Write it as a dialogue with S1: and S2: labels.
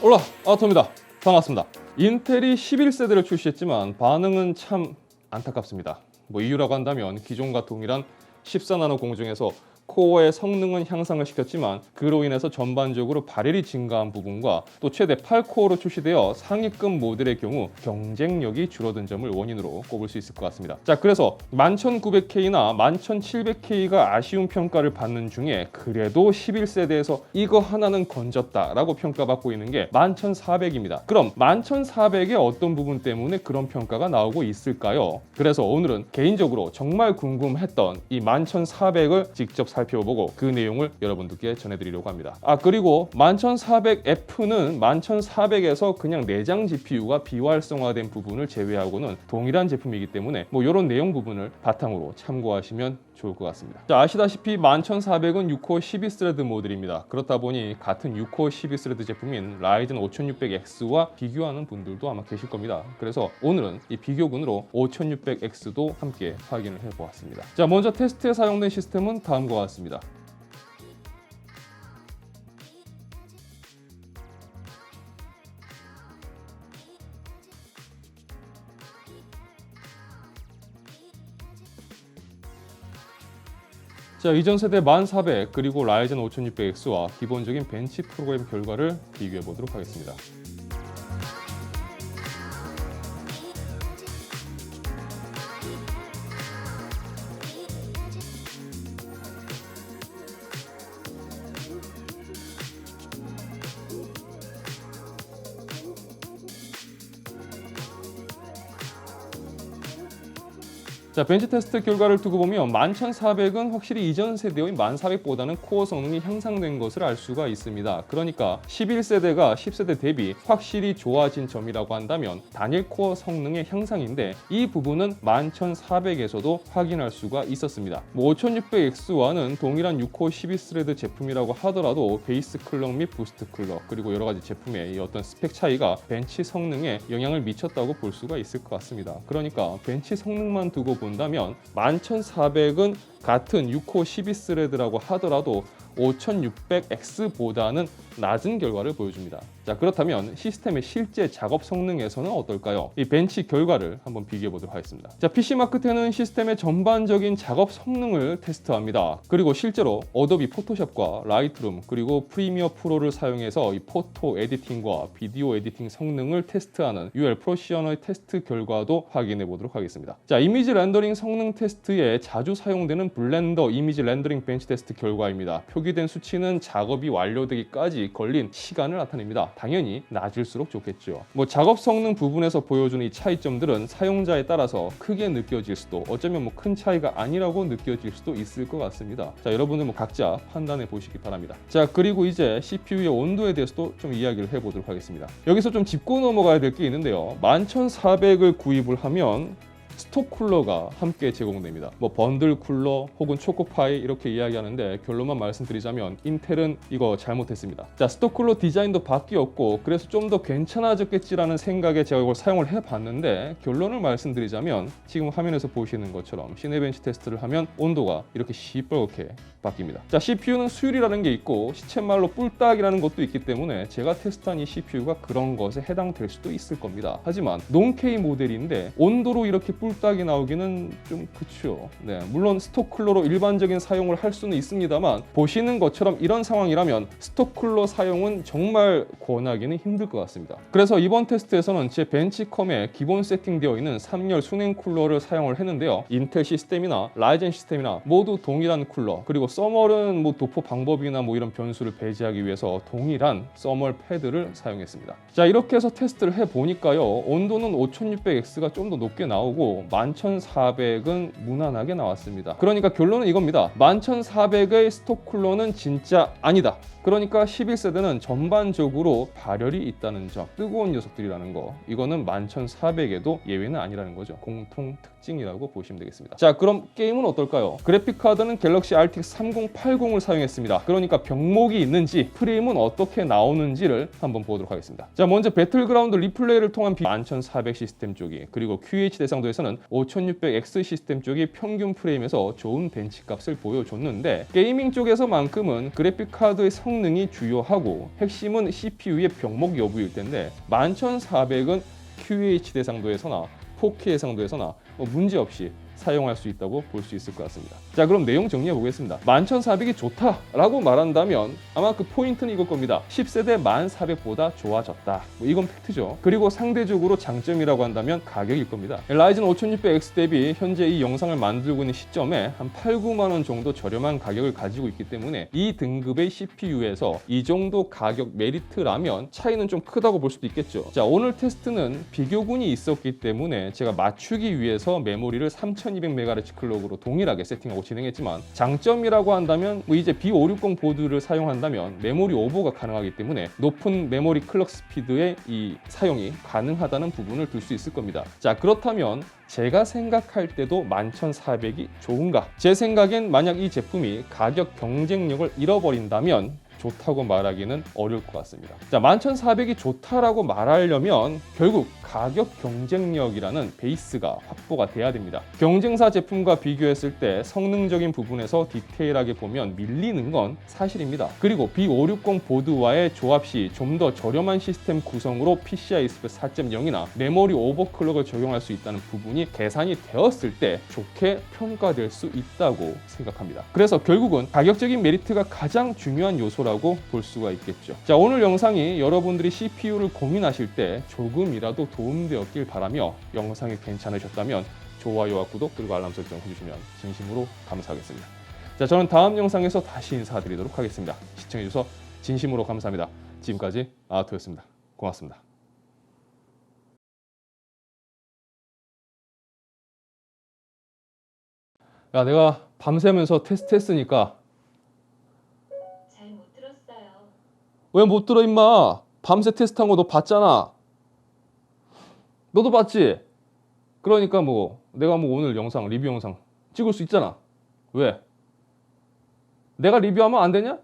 S1: 올라 아토입니다. 반갑습니다. 인텔이 11세대를 출시했지만 반응은 참 안타깝습니다. 이유라고 한다면 기존과 동일한 14나노 공정에서 코어의 성능은 향상을 시켰지만 그로 인해서 전반적으로 발열이 증가한 부분과 또 최대 8코어로 출시되어 상위급 모델의 경우 경쟁력이 줄어든 점을 원인으로 꼽을 수 있을 것 같습니다. 자, 그래서 11900K나 11700K가 아쉬운 평가를 받는 중에 그래도 11세대에서 이거 하나는 건졌다라고 평가받고 있는 게 11400입니다. 그럼 11400의 어떤 부분 때문에 그런 평가가 나오고 있을까요? 그래서 오늘은 개인적으로 정말 궁금했던 이 11400을 직접 살펴보고 그 내용을 여러분들께 전해드리려고 합니다. 그리고 11400F는 11400에서 그냥 내장 GPU가 비활성화된 부분을 제외하고는 동일한 제품이기 때문에 이런 내용 부분을 바탕으로 참고하시면 좋을 것 같습니다. 자, 아시다시피 11400은 6코어 12스레드 모델입니다. 그렇다 보니 같은 6코어 12스레드 제품인 라이젠 5600X와 비교하는 분들도 아마 계실 겁니다. 그래서 오늘은 이 비교군으로 5600X도 함께 확인을 해보았습니다. 자, 먼저 테스트에 사용된 시스템은 다음과 같습니다. 자, 이전 세대 1400 그리고 라이젠 5600X와 기본적인 벤치 프로그램 결과를 비교해 보도록 하겠습니다. 자, 벤치 테스트 결과를 두고 보면 11400은 확실히 이전 세대인 1400보다는 코어 성능이 향상된 것을 알 수가 있습니다. 그러니까 11세대가 10세대 대비 확실히 좋아진 점이라고 한다면 단일 코어 성능의 향상인데 이 부분은 11400에서도 확인할 수가 있었습니다. 5600X와는 동일한 6코어 12스레드 제품이라고 하더라도 베이스 클럭 및 부스트 클럭 그리고 여러 가지 제품의 어떤 스펙 차이가 벤치 성능에 영향을 미쳤다고 볼 수가 있을 것 같습니다. 그러니까 벤치 성능만 두고 본다면 11400은 같은 6코어 12스레드라고 하더라도 5600X보다는 낮은 결과를 보여줍니다. 자, 그렇다면 시스템의 실제 작업 성능에서는 어떨까요? 이 벤치 결과를 한번 비교해 보도록 하겠습니다. 자, PC마크10은 시스템의 전반적인 작업 성능을 테스트합니다. 그리고 실제로 어도비 포토샵과 라이트룸 그리고 프리미어 프로를 사용해서 이 포토 에디팅과 비디오 에디팅 성능을 테스트하는 UL 프로시저널 테스트 결과도 확인해 보도록 하겠습니다. 자, 이미지 렌더링 성능 테스트에 자주 사용되는 블렌더 이미지 렌더링 벤치 테스트 결과입니다. 표기된 수치는 작업이 완료되기까지 걸린 시간을 나타냅니다. 당연히 낮을수록 좋겠죠. 작업 성능 부분에서 보여주는 이 차이점들은 사용자에 따라서 크게 느껴질 수도 어쩌면 큰 차이가 아니라고 느껴질 수도 있을 것 같습니다. 자, 여러분들 각자 판단해 보시기 바랍니다. 자, 그리고 이제 CPU의 온도에 대해서도 좀 이야기를 해보도록 하겠습니다. 여기서 좀 짚고 넘어가야 될 게 있는데요. 11400을 구입을 하면 스톡 쿨러가 함께 제공됩니다. 번들 쿨러 혹은 초코파이 이렇게 이야기하는데 결론만 말씀드리자면 인텔은 이거 잘못했습니다. 자, 스톡 쿨러 디자인도 바뀌었고 그래서 좀 더 괜찮아졌겠지라는 생각에 제가 이걸 사용을 해봤는데 결론을 말씀드리자면 지금 화면에서 보시는 것처럼 시네벤치 테스트를 하면 온도가 이렇게 시뻘겋게 바뀝니다. 자, CPU는 수율이라는 게 있고 시쳇말로 뿔딱이라는 것도 있기 때문에 제가 테스트한 이 CPU가 그런 것에 해당될 수도 있을 겁니다. 하지만 논-K 모델인데 온도로 이렇게 뿔딱이 나오기는 좀 그쵸. 네, 물론 스톡 쿨러로 일반적인 사용을 할 수는 있습니다만 보시는 것처럼 이런 상황이라면 스톡 쿨러 사용은 정말 권하기는 힘들 것 같습니다. 그래서 이번 테스트에서는 제 벤치컴에 기본 세팅되어 있는 3열 순행 쿨러를 사용을 했는데요. 인텔 시스템이나 라이젠 시스템이나 모두 동일한 쿨러 그리고 서멀은 도포 방법이나 이런 변수를 배제하기 위해서 동일한 서멀 패드를 사용했습니다. 자, 이렇게 해서 테스트를 해보니까요. 온도는 5600X가 좀 더 높게 나오고 11400은 무난하게 나왔습니다. 그러니까 결론은 이겁니다. 11400의 스톡 쿨러는 진짜 아니다. 그러니까 11세대는 전반적으로 발열이 있다는 점, 뜨거운 녀석들이라는 거, 이거는 11400에도 예외는 아니라는 거죠. 공통 특징이라고 보시면 되겠습니다. 자, 그럼 게임은 어떨까요? 그래픽카드는 갤럭시 RTX 3080을 사용했습니다. 그러니까 병목이 있는지 프레임은 어떻게 나오는지를 한번 보도록 하겠습니다. 자, 먼저 배틀그라운드 리플레이를 통한 11400 시스템 쪽이, 그리고 QH 대상도에서는 5600X 시스템 쪽이 평균 프레임에서 좋은 벤치값을 보여줬는데 게이밍 쪽에서만큼은 그래픽카드의 성능이 주요하고 핵심은 CPU의 병목 여부일 텐데 11400은 QHD 대상도에서나 4K 해상도에서나 문제없이 사용할 수 있다고 볼 수 있을 것 같습니다. 자, 그럼 내용 정리해 보겠습니다. 11400이 좋다라고 말한다면 아마 그 포인트는 이걸 겁니다. 10세대 1400보다 좋아졌다. 이건 팩트죠. 그리고 상대적으로 장점이라고 한다면 가격일 겁니다. 라이젠 5600X 대비 현재 이 영상을 만들고 있는 시점에 한 8, 9만 원 정도 저렴한 가격을 가지고 있기 때문에 이 등급의 CPU에서 이 정도 가격 메리트라면 차이는 좀 크다고 볼 수도 있겠죠. 자, 오늘 테스트는 비교군이 있었기 때문에 제가 맞추기 위해서 메모리를 3200MHz 클럭으로 동일하게 세팅하고 진행했지만 장점이라고 한다면 이제 B560 보드를 사용한다면 메모리 오버가 가능하기 때문에 높은 메모리 클럭 스피드의 이 사용이 가능하다는 부분을 들 수 있을 겁니다. 자, 그렇다면 제가 생각할 때도 11400이 좋은가? 제 생각엔 만약 이 제품이 가격 경쟁력을 잃어버린다면 좋다고 말하기는 어려울 것 같습니다. 자, 11400이 좋다라고 말하려면 결국 가격 경쟁력이라는 베이스가 확보가 돼야 됩니다. 경쟁사 제품과 비교했을 때 성능적인 부분에서 디테일하게 보면 밀리는 건 사실입니다. 그리고 B560 보드와의 조합 시 좀 더 저렴한 시스템 구성으로 PCI Express 4.0이나 메모리 오버클럭을 적용할 수 있다는 부분이 계산이 되었을 때 좋게 평가될 수 있다고 생각합니다. 그래서 결국은 가격적인 메리트가 가장 중요한 요소라고 볼 수가 있겠죠. 자, 오늘 영상이 여러분들이 CPU를 고민하실 때 조금이라도 도움되었길 바라며 영상이 괜찮으셨다면 좋아요와 구독 그리고 알람 설정 해주시면 진심으로 감사하겠습니다. 자, 저는 다음 영상에서 다시 인사드리도록 하겠습니다. 시청해주셔서 진심으로 감사합니다. 지금까지 아토였습니다. 고맙습니다. 야, 내가 밤새면서 테스트 했으니까
S2: 잘 못 들었어요.
S1: 왜 못 들어 임마? 밤새 테스트한 거 너 봤잖아. 너도 봤지? 그러니까 뭐 내가 뭐 오늘 영상 리뷰 영상 찍을 수 있잖아. 왜? 내가 리뷰하면 안 되냐?